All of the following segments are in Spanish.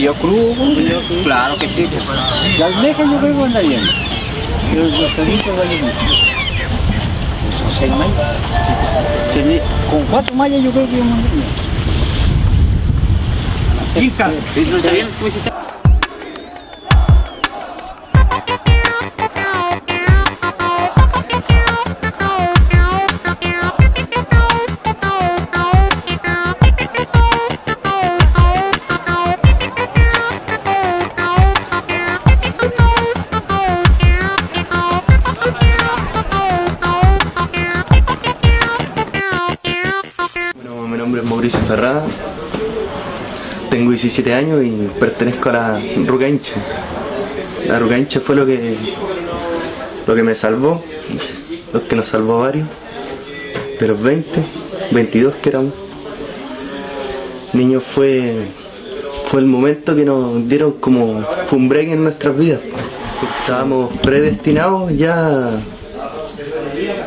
pillado crudo, ¿no? Claro que sí. La almeja yo creo que anda bien. Los solitos valen mucho. Con 6 mallas. Con 4 mallas yo creo que vamos a andar bien. Inca, ¿no está bien? ¿Cómo hiciste? Mi nombre es Mauricio Ferrada, tengo 17 años y pertenezco a la Ruca Hincha. La Ruca Hincha fue lo que me salvó, lo que nos salvó a varios, de los 22 que éramos. Niños, fue el momento que nos dieron como fue un break en nuestras vidas. Estábamos predestinados ya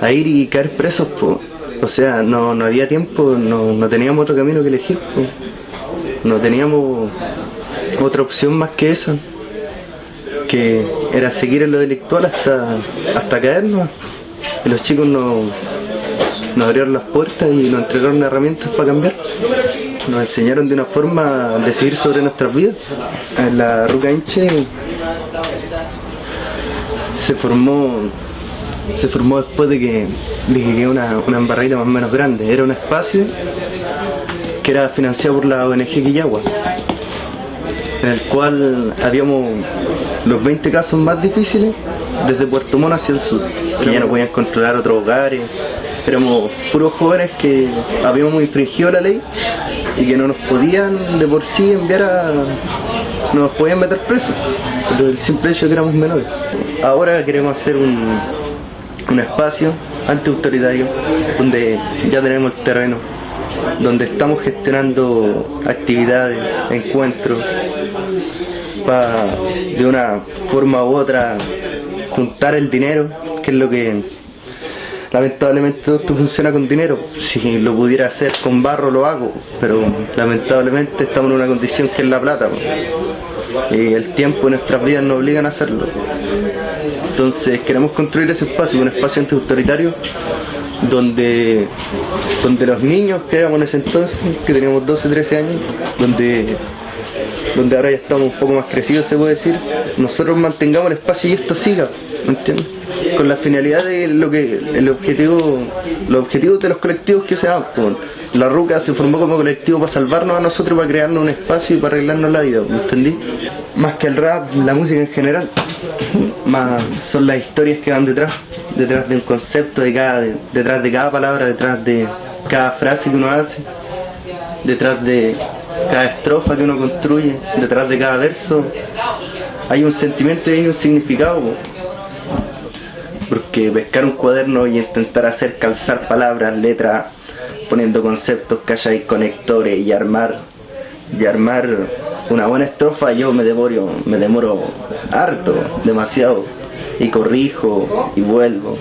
a ir y caer presos, po. O sea, no había tiempo, no teníamos otro camino que elegir, po. No teníamos otra opción más que esa, que era seguir en lo delictual hasta caernos. Y los chicos nos abrieron las puertas y nos entregaron herramientas para cambiar. Nos enseñaron de una forma a decidir sobre nuestras vidas. En la Ruca Hincha se formó después de que una embarradita más o menos grande. Era un espacio que era financiado por la ONG Quillagua, en el cual habíamos los 20 casos más difíciles desde Puerto Montt hacia el sur, que ya no podían controlar otros hogares. Éramos puros jóvenes que habíamos infringido la ley y que no nos podían de por sí no nos podían meter presos por el simple hecho de que éramos menores. Ahora queremos hacer un espacio antiautoritario donde ya tenemos el terreno, donde estamos gestionando actividades, encuentros, para de una forma u otra juntar el dinero, que es lo que lamentablemente todo esto funciona con dinero. Si lo pudiera hacer con barro lo hago, pero lamentablemente estamos en una condición que es la plata, y el tiempo en nuestras vidas nos obligan a hacerlo. Entonces queremos construir ese espacio, un espacio antiautoritario donde los niños que éramos en ese entonces, que teníamos 12, 13 años, donde ahora ya estamos un poco más crecidos, se puede decir, nosotros mantengamos el espacio y esto siga, ¿me entiendes? Con la finalidad de los objetivos de los colectivos que se dan. La Ruca se formó como colectivo para salvarnos a nosotros, para crearnos un espacio y para arreglarnos la vida, ¿me entendí? Más que el rap, la música en general, más son las historias que van detrás de un concepto, detrás de cada palabra, detrás de cada frase que uno hace, detrás de cada estrofa que uno construye, detrás de cada verso hay un sentimiento y hay un significado, porque pescar un cuaderno y intentar hacer calzar palabras, letras, poniendo conceptos, ¿cachai? Conectores y armar una buena estrofa, yo me demoro harto, demasiado, y corrijo y vuelvo.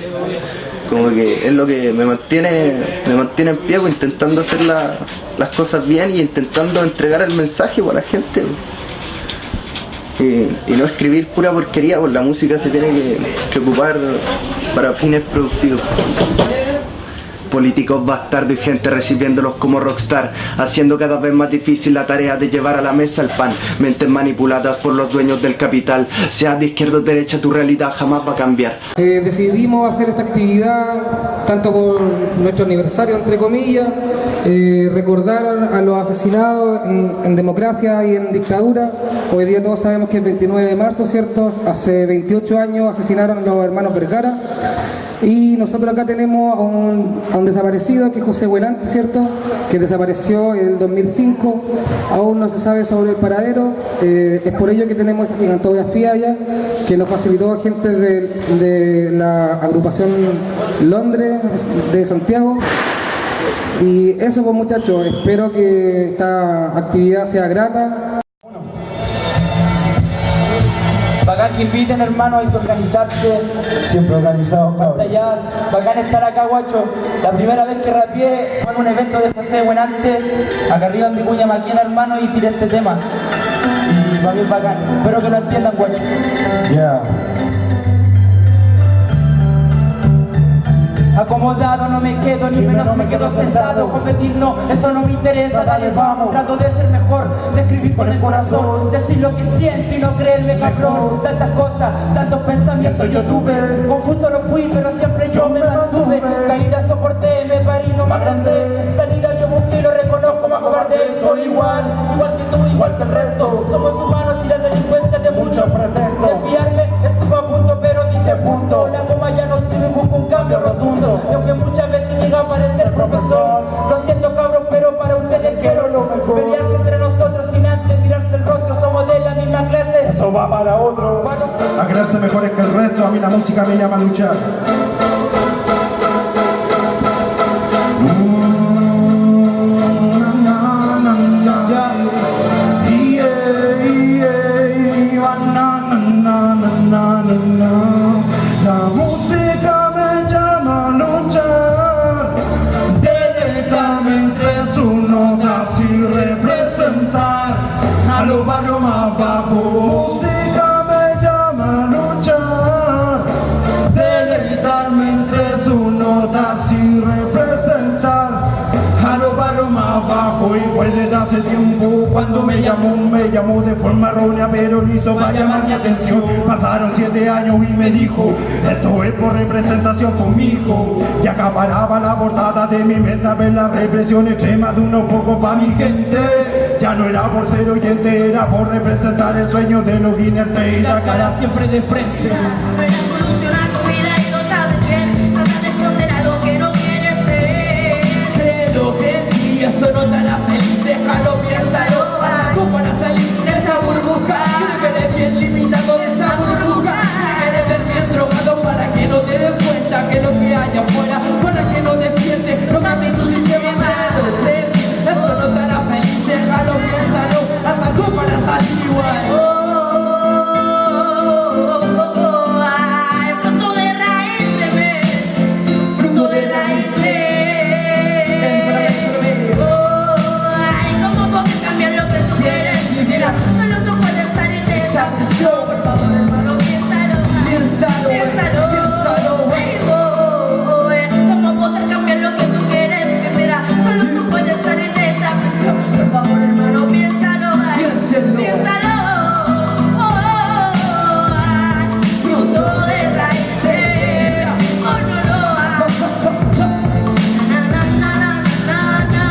Como que es lo que me mantiene en pie, pues, intentando hacer las cosas bien y intentando entregar el mensaje para la gente. Y no escribir pura porquería, pues la música se tiene que ocupar para fines productivos. Políticos bastardos y gente recibiéndolos como rockstar, haciendo cada vez más difícil la tarea de llevar a la mesa el pan. Mentes manipuladas por los dueños del capital, sea de izquierda o derecha, tu realidad jamás va a cambiar. Decidimos hacer esta actividad tanto por nuestro aniversario, entre comillas, recordar a los asesinados en democracia y en dictadura. Hoy día todos sabemos que es 29 de marzo, ¿cierto? Hace 28 años asesinaron a los hermanos Vergara. Y nosotros acá tenemos a un desaparecido, que es José Huelante, ¿cierto? Que desapareció en el 2005, aún no se sabe sobre el paradero. Es por ello que tenemos esa gigantografía allá, que nos facilitó gente de la agrupación Londres de Santiago. Y eso, pues, muchachos, espero que esta actividad sea grata. Bacán que inviten, hermano, hay que organizarse. Siempre organizado, cabrón. Bacán estar acá, guacho. La primera vez que rapeé fue en un evento de José Buenante, acá arriba en Vicuña Maquena, hermano, y tiré este tema. va bien bacán. Espero que lo entiendan, guacho. Yeah. Acomodado no me quedo, ni menos me quedo sentado. Competir no, eso no me interesa. Dale, vamos, trato de ser mejor, de escribir con el corazón, decir lo que siento y no creerme cabrón. Tantas cosas, tantos pensamientos yo tuve, confuso lo fui, pero siempre yo me mantuve. Caída soporté, me parí, no me agrandé. Salida yo busqué y lo reconozco, me acobardé. Soy igual que tú, igual que el resto. Somos humanos y la delincuencia de muchos pretendo. Desviarme estuvo a punto, pero dije punto. La coma ya no sirve, busco un cambio rotundo. Y aunque muchas veces llega a parecer profesor, lo siento cabrón, pero para ustedes quiero lo mejor. Pelearse entre nosotros sin antes mirarse el rostro, somos de la misma clase. Eso va para otro. A creerse mejores que el resto, a mí la música me llama a luchar. La música me llama a luchar, déjame entre sus notas y representar a los barrios más bajos. Música me llama a luchar, deleitarme entre sus notas y representar a los barrios más bajos. Y fue desde hace tiempo cuando me llamó de forma errónea, pero lo hizo para llamar mi atención. Pasaron 7 años y me dijo, esto es por representación conmigo. Y acaparaba la portada de mi meta, ver la represión extrema de unos pocos pa' mi gente. Ya no era por ser oyente, era por representar el sueño de los inertes y la cara siempre de frente. Soluciona tu vida y lo sabes bien. Trata de esconder algo que no quieres ver. Creo que en ti eso no te hará feliz, déjalo, piénsalo. Tú para salir de esa burbuja, que eres bien limitado de esa burbuja. Que eres bien drogado para que no te des cuenta que lo que hay afuera, para que no despiertes, no cambies tu sistema. Eso no te hará feliz, déjalo, piénsalo. Haz algo para salir igual. Fruto de raíces, fruto de raíces. ¿Cómo puedes cambiar lo que tú quieres? Mira, solo tú puedes salir de esa prisión. Por favor, hermano, piénsalo. ¿Cómo poder cambiar lo que tú quieres? Mira, solo tú puedes salir de esa prisión. Por favor, hermano, piénsalo. Piénsalo. Fruto de raíces. Oh, no, no. Na, na, na, na, na, na.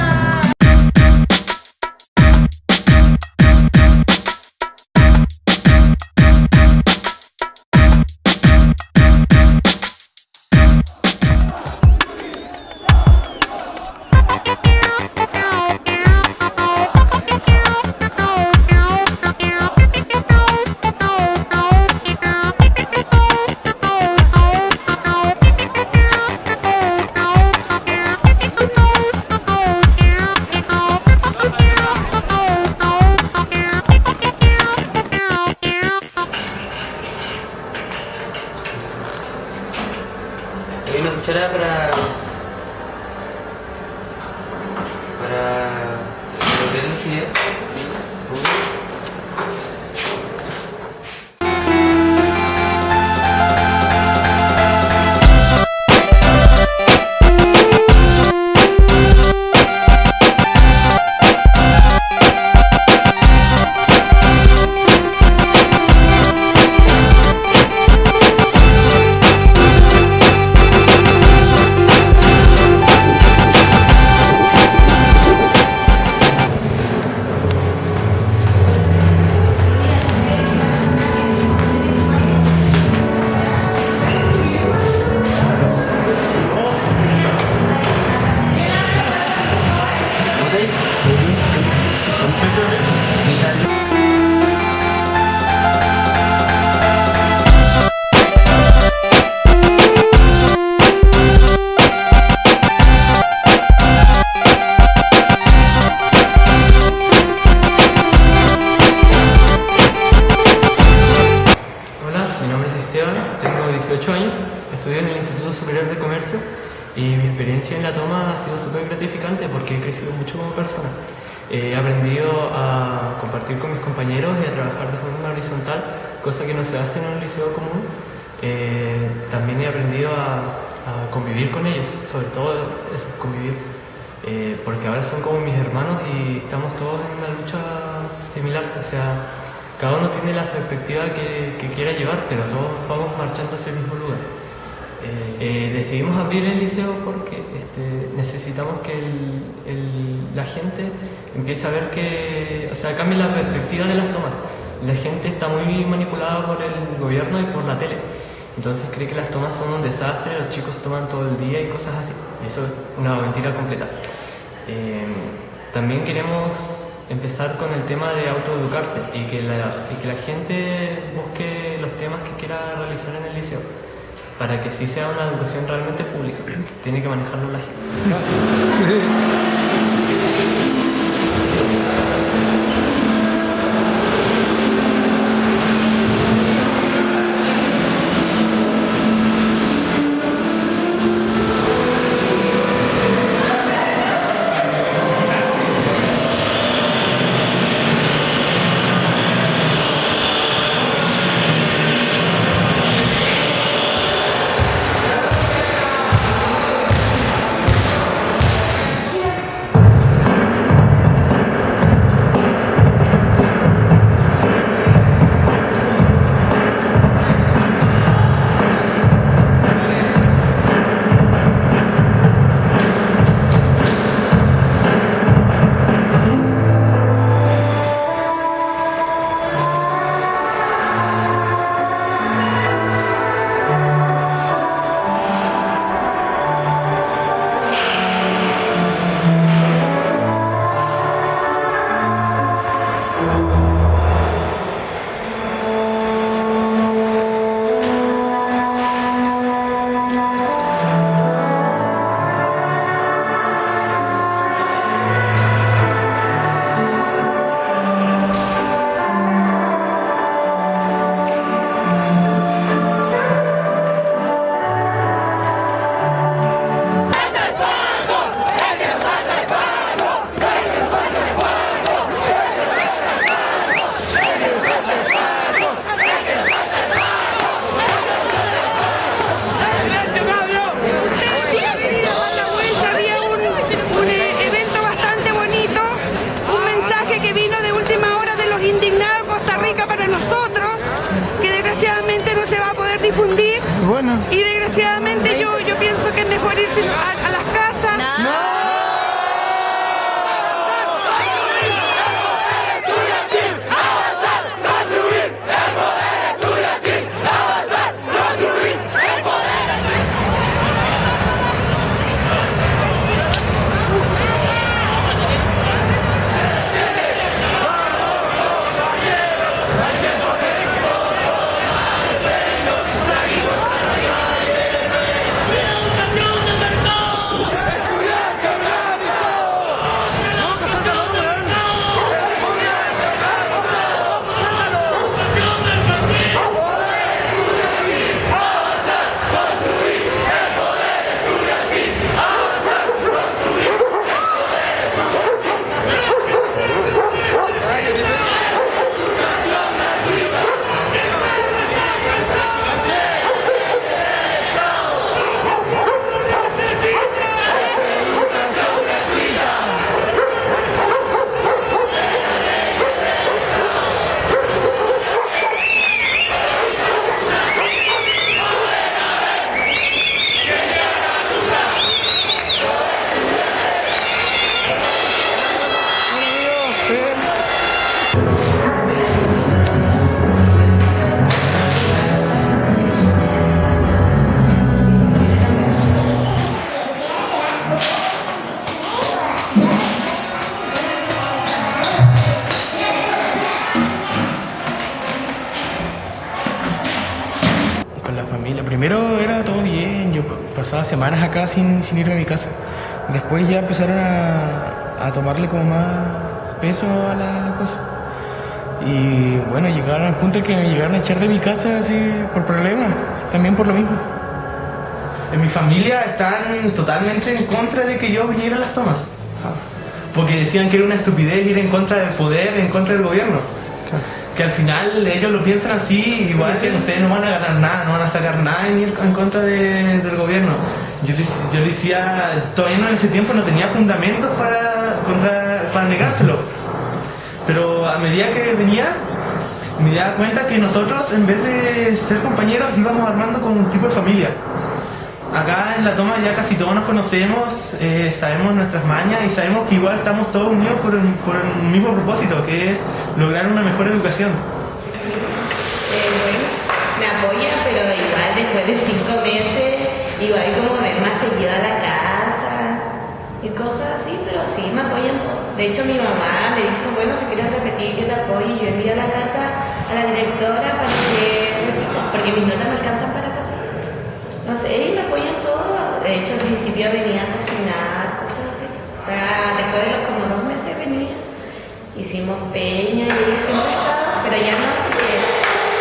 Hay una cuchara para lograr el fideo. Estudio en el Instituto Superior de Comercio y mi experiencia en la toma ha sido súper gratificante porque he crecido mucho como persona. He aprendido a compartir con mis compañeros y a trabajar de forma horizontal, cosa que no se hace en un liceo común. También he aprendido a convivir con ellos, sobre todo eso, convivir, porque ahora son como mis hermanos y estamos todos en una lucha similar, o sea, cada uno tiene la perspectiva que quiera llevar, pero todos vamos marchando hacia el mismo lugar. Decidimos abrir el liceo porque necesitamos que la gente empiece a ver que, o sea, cambie la perspectiva de las tomas. La gente está muy manipulada por el gobierno y por la tele. Entonces cree que las tomas son un desastre, los chicos toman todo el día y cosas así. Y eso es una mentira completa. También queremos empezar con el tema de autoeducarse y que la gente busque los temas que quiera realizar en el liceo, para que sí sea una educación realmente pública. Tiene que manejarlo la gente. Y desgraciadamente yo pienso que es mejor irse a las casas. ¡No! Primero era todo bien, yo pasaba semanas acá sin irme a mi casa. Después ya empezaron a tomarle como más peso a la cosa. Y bueno, llegaron al punto de que me llegaron a echar de mi casa así por problemas, también por lo mismo. En mi familia están totalmente en contra de que yo viniera a las tomas. porque decían que era una estupidez ir en contra del poder, en contra del gobierno. Que al final ellos lo piensan así, igual decían, ustedes no van a ganar nada, no van a sacar nada en ir en contra del gobierno. Yo decía, todavía no en ese tiempo no tenía fundamentos para negárselo. Pero a medida que venía, me daba cuenta que nosotros, en vez de ser compañeros, íbamos armando como un tipo de familia. Acá en la toma ya casi todos nos conocemos, sabemos nuestras mañas y sabemos que igual estamos todos unidos por el mismo propósito, que es lograr una mejor educación. Bueno, me apoya, pero igual después de 5 meses, igual como me más seguido a la casa y cosas así, pero sí me apoyan todo. De hecho, mi mamá me dijo, bueno, si quieres repetir, yo te apoyo, y yo envío la carta a la directora para que repita, porque mis notas no alcanzan para casi. No sé, y me apoyan todo. De hecho, al principio venía a cocinar, cosas así. O sea, después de los como 2 meses venía. Hicimos peña y ella siempre estaba, pero ya no, porque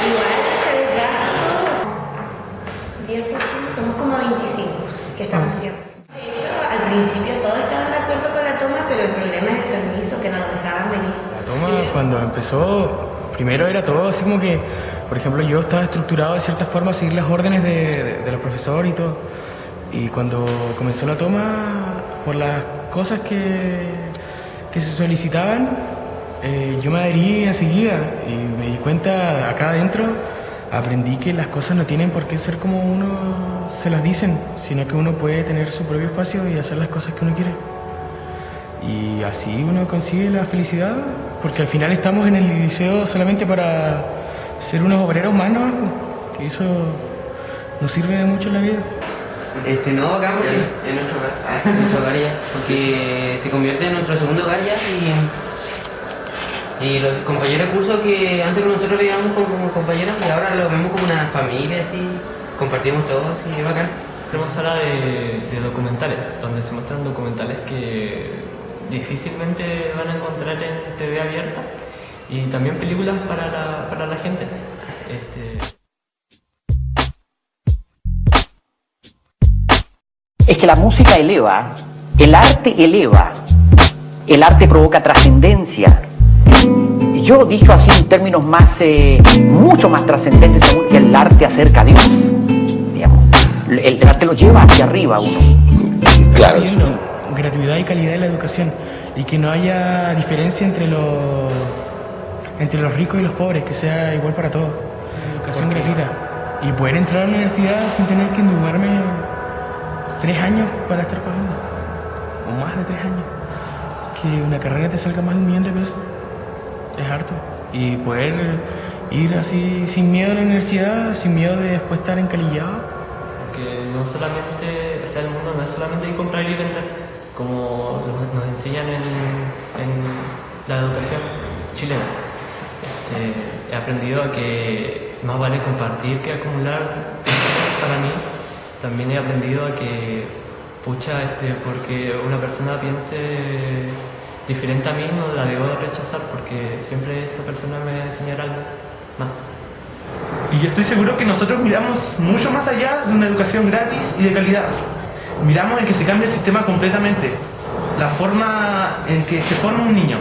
igual se desgasta todo. 10 personas, somos como 25 que estamos siempre. De hecho, al principio todos estaban de acuerdo con la toma, pero el problema es el permiso, que no nos dejaban venir. La toma, cuando empezó, primero era todo así como que, por ejemplo, yo estaba estructurado de cierta forma a seguir las órdenes de los profesores y todo. Y cuando comenzó la toma, por las cosas que se solicitaban, yo me adherí enseguida y me di cuenta acá adentro, aprendí que las cosas no tienen por qué ser como uno se las dicen, sino que uno puede tener su propio espacio y hacer las cosas que uno quiere. Y así uno consigue la felicidad, porque al final estamos en el liceo solamente para ser unos obreros humanos, que eso nos sirve de mucho en la vida. No, acá porque en nuestro hogar ya, porque se convierte en nuestro segundo hogar ya, y los compañeros de curso que antes nosotros veíamos como compañeros y ahora los vemos como una familia, así, compartimos todos y es bacán. Tenemos sala de documentales, donde se muestran documentales que difícilmente van a encontrar en TV abierta, y también películas para la gente. Es que la música eleva, el arte provoca trascendencia. Yo, dicho así en términos más, mucho más trascendentes, según que el arte acerca a Dios, digamos. El arte lo lleva hacia arriba uno. Claro. Gratuidad y calidad de la educación, y que no haya diferencia entre los ricos y los pobres, que sea igual para todos. Educación gratuita. Y poder entrar a la universidad sin tener que endeudarme 3 años para estar pagando, o más de 3 años. Que una carrera te salga más de $1 millón de pesos es harto. Y poder ir así sin miedo a la universidad, sin miedo de después estar encalillado. Porque no solamente, o sea, el mundo no es solamente ir comprar y vender, como nos enseñan en la educación chilena. He aprendido a que más vale compartir que acumular. Para mí también he aprendido a que, porque una persona piense diferente a mí, no la debo de rechazar, porque siempre esa persona me enseñará algo más. Y yo estoy seguro que nosotros miramos mucho más allá de una educación gratis y de calidad. Miramos en que se cambie el sistema completamente, la forma en que se forma un niño.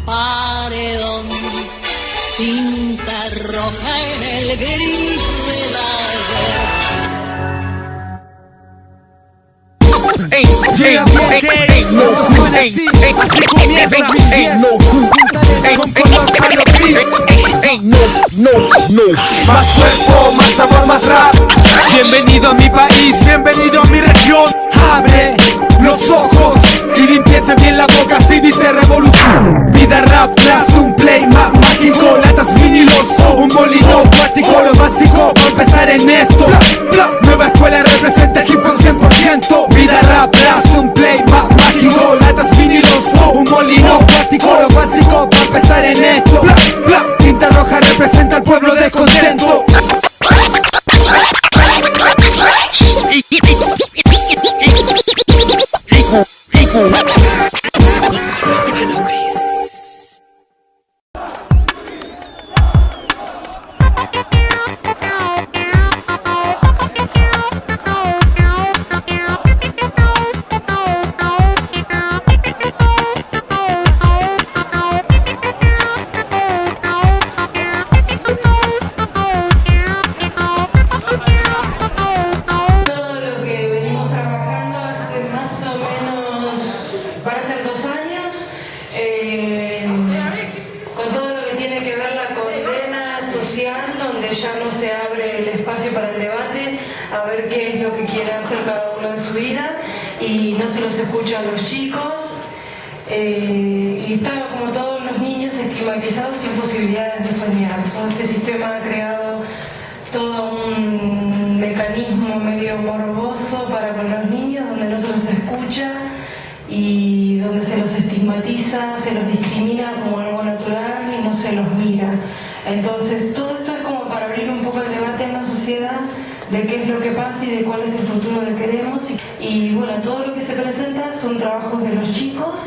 Paredón, tinta roja en el gris del ayer. Más cuerpo, más sabor, más rap. Bienvenido a mi país, bienvenido a mi región. Abre los ojos y limpiese bien la boca, así dice revolución. Vida rap tras un play mágico, latas vinilos, un molino cuático, lo básico para empezar en esto. Nueva escuela representa hip hop 100%. Vida rap tras un play mágico, latas vinilos, un molino cuático, lo básico para empezar en esto. Tinta roja representa al pueblo descontento. en cada uno de su vida y no se los escucha a los chicos. Y están como todos los niños estigmatizados sin posibilidades de soñar. Todo este sistema ha creado todo un mecanismo medio morboso para con los niños, donde no se los escucha y donde se los estigmatiza, se los discrimina como algo natural y no se los mira. Entonces todo esto es como para abrir un poco el debate en la sociedad de qué es lo que pasa y de cuál es el futuro que queremos. Y bueno, todo lo que se presenta son trabajos de los chicos.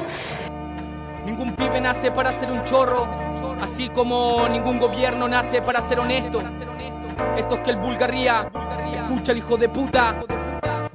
Ningún pibe nace para ser un chorro, así como ningún gobierno nace para ser honesto. Esto es que el vulgaría, escucha el hijo de puta.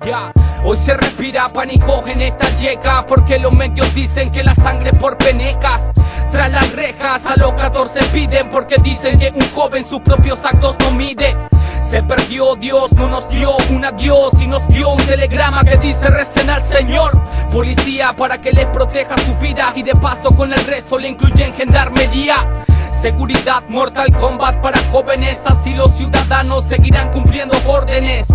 Ya, hoy se respira pánico en esta yeca, porque los medios dicen que la sangre es por penecas. Tras las rejas a los 14 piden, porque dicen que un joven sus propios actos no mide. Se perdió, Dios no nos dio un adiós y nos dio un telegrama que dice recen al Señor. Policía para que les proteja su vida y de paso con el resto le incluyen gendarmería. Seguridad, Mortal Kombat para jóvenes, así los ciudadanos seguirán cumpliendo órdenes.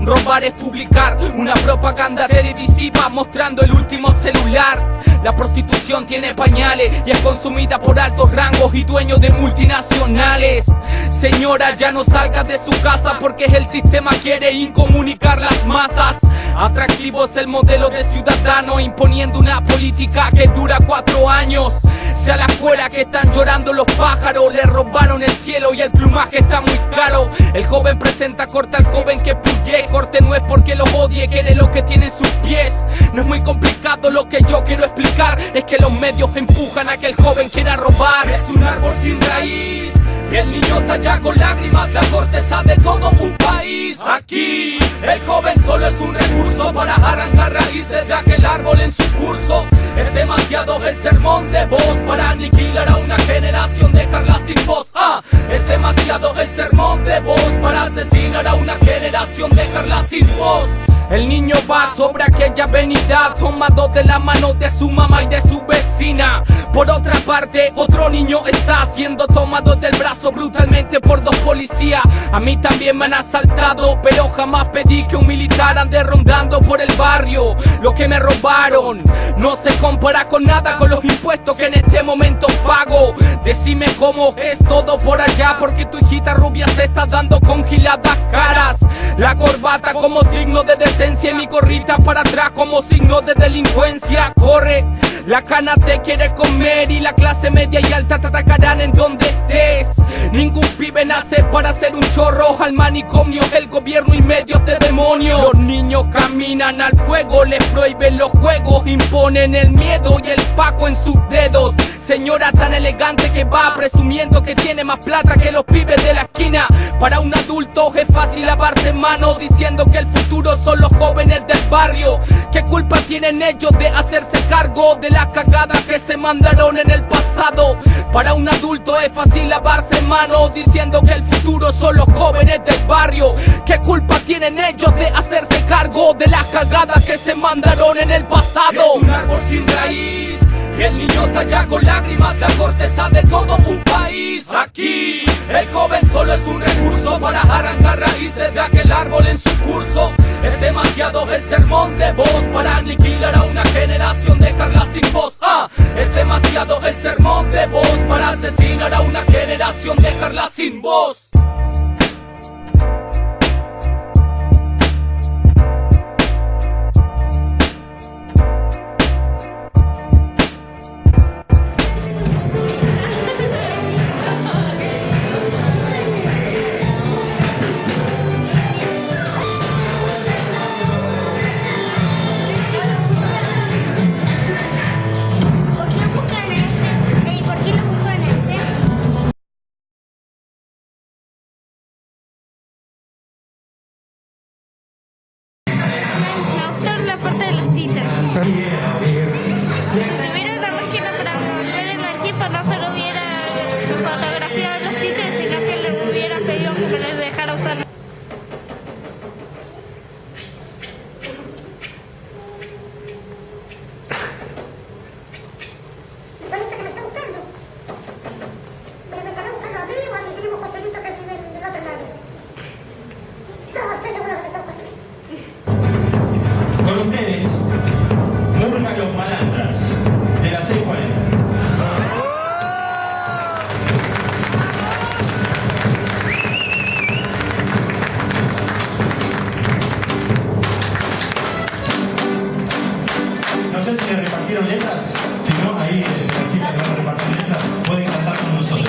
Robar es publicar una propaganda televisiva mostrando el último celular. La prostitución tiene pañales y es consumida por altos rangos y dueños de multinacionales. Señora, ya no salga de su casa porque el sistema quiere incomunicar las masas. Atractivo es el modelo de ciudadano, imponiendo una política que dura 4 años. Sea la fuera que están llorando los pájaros, le robaron el cielo y el plumaje está muy caro. El joven presenta corte al joven que purgué, corte no es porque lo odie, quiere lo que tiene en sus pies. No es muy complicado, lo que yo quiero explicar es que los medios empujan a que el joven quiera robar. Es un árbol sin raíz y el niño talla con lágrimas la corteza de todo un país. Aquí el joven solo es un recurso para arrancar raíces de aquel árbol en su curso. Es demasiado el sermón de voz para aniquilar a una generación, dejarla sin voz. Es demasiado el sermón de voz para asesinar a una generación, dejarla sin voz. El niño va sobre aquella avenida tomado de la mano de su mamá y de su vecina. Por otra parte, otro niño está siendo tomado del brazo brutalmente por 2 policías. A mí también me han asaltado, pero jamás pedí que un militar ande rondando por el barrio. Lo que me robaron no se compara con nada con los impuestos que en este momento pago. Decime cómo es todo por allá, porque tu hijita rubia se está dando con giladas caras. La corbata como signo de decencia y mi gorrita para atrás como signo de delincuencia. Corre, la cana te quiere comer y la clase media y alta te atacarán en donde estés. Ningún pibe nace para ser un chorro, al manicomio el gobierno y medios de demonio. Los niños caminan al fuego, les prohíben los juegos, imponen el miedo y el paco en sus dedos. Señora tan elegante que va presumiendo que tiene más plata que los pibes de la esquina. Para un adulto es fácil lavarse manos diciendo que el futuro son los jóvenes del barrio. ¿Qué culpa tienen ellos de hacerse cargo de las cagadas que se mandaron en el pasado? Para un adulto es fácil lavarse manos diciendo que el futuro son los jóvenes del barrio. ¿Qué culpa tienen ellos de hacerse cargo de las cagadas que se mandaron en el pasado? Es un árbol sin raíz y el niño talla con lágrimas la corteza de todo un país. Aquí el joven solo es un recurso para arrancar raíces de aquel árbol en su curso. Es demasiado el sermón de voz para aniquilar a una generación, dejarla sin voz. Es demasiado el sermón de voz para asesinar a una generación, dejarla sin voz. Con ustedes, Murga Los Malandras, de la 640. No sé si le repartieron letras, si no, ahí las chicas que van a repartir letras pueden cantar con nosotros.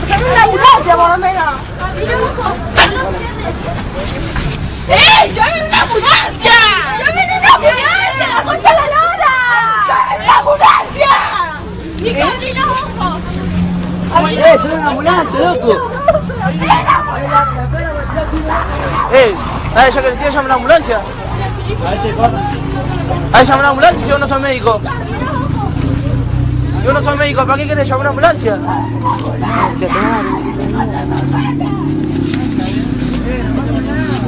¡Llame una ambulancia, por lo menos! ¡Eh! ¡Llamen una ambulancia! ¡Llamen una ambulancia! ¡La concha de la lora! ¡Llamen una ambulancia! ¡Nico, ni los ojos! ¡Llame una ambulancia, loco! Dale, ya que le tienes, llame una ambulancia. A ver si corta. Dale, llame una ambulancia si yo no soy médico. Yo no soy médico, ¿para qué querés llamar una ambulancia?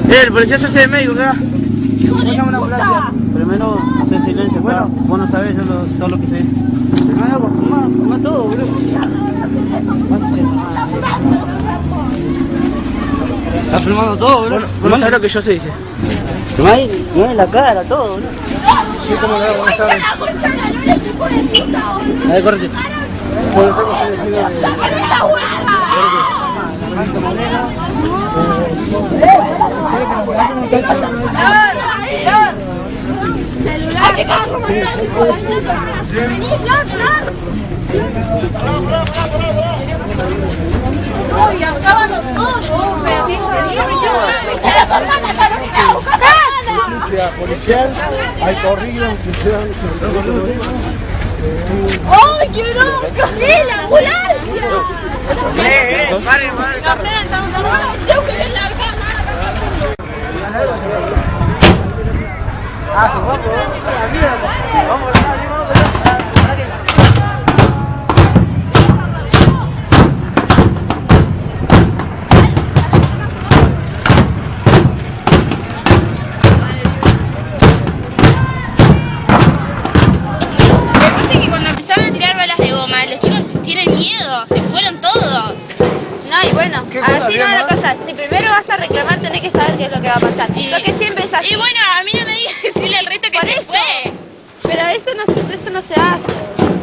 El policía se hace de médico, ¿qué va? ¿Cómo llama una ambulancia? Primero, hacer silencio, bueno, vos no sabés todo lo que sé. Primero, fuma todo, boludo. Estás filmando todo, boludo. Vos no sabés lo que yo sé, dice. No hay la cara, todo, boludo. Sí, ¿cómo le hago? A ver, correte. Uy, acábanos todos, pero bien policial, hay corrido, inclusión. ¡Ay, qué bronca! ¡Sí, la ambulancia! Pare. ¡Tengo que ver la cámara! Vamos a la mierda. Vamos a la los chicos tienen miedo, se fueron todos. No, y bueno, así no lo pasamos. cosas. Si primero vas a reclamar, tenés que saber qué es lo que va a pasar. Porque siempre es así. Y bueno, a mí no me digas decirle al resto que Por se eso. fue. Pero eso no se hace.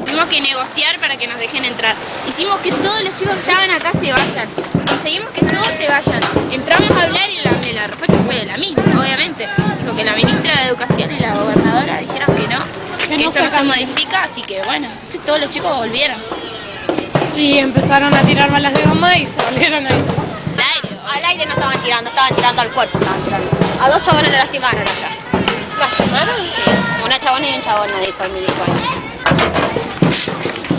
Tuvimos que negociar para que nos dejen entrar. Hicimos que todos los chicos que estaban acá se vayan. Conseguimos que todos se vayan. Entramos a hablar y la respuesta fue la misma, obviamente. Dijo que la ministra de Educación y la gobernadora dijeron que no, que esto no se modifica, así que bueno, entonces todos los chicos volvieron. Y empezaron a tirar balas de goma y se volvieron a ir. Al aire no estaban tirando al cuerpo, estaban tirando. A 2 chabones le lastimaron allá. ¿Lastimaron? Sí, una chabona y un chabón, me dijo el médico ahí.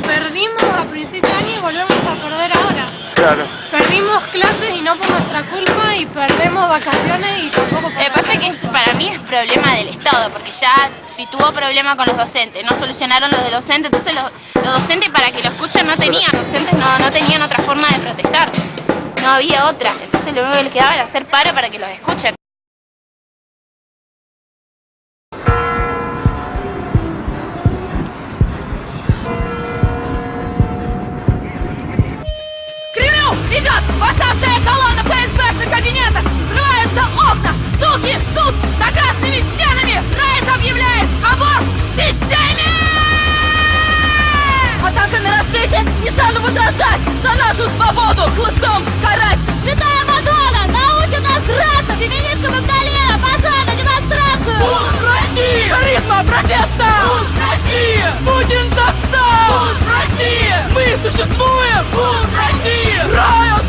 Perdimos a principio de año y volvemos a perder ahora. Claro. Perdimos clases y no por nuestra culpa y perdemos vacaciones y tampoco por Lo que pasa es que para mí es problema del Estado, porque ya si tuvo problema con los docentes, no solucionaron los de docentes, entonces los docentes para que lo escuchen no tenían, los docentes no tenían otra forma de protestar, no había otra, entonces lo único que les quedaba era hacer paro para que los escuchen. Кремлю идет восставшая колонна ФСБшных кабинетов! Взрываются окна! Суки, суд за красными стенами! Райт объявляет аборт в системе! Атака на рассвете! Не стану возражать! За нашу свободу хлыстом карать! Святая Мадонна научит нас драться! Феминистка Магдалена пошла на демонстрацию! Бунт России! Харизма протеста! Бунт России! Путин достал! Бунт России! Мы существуем! Бунт России! Riot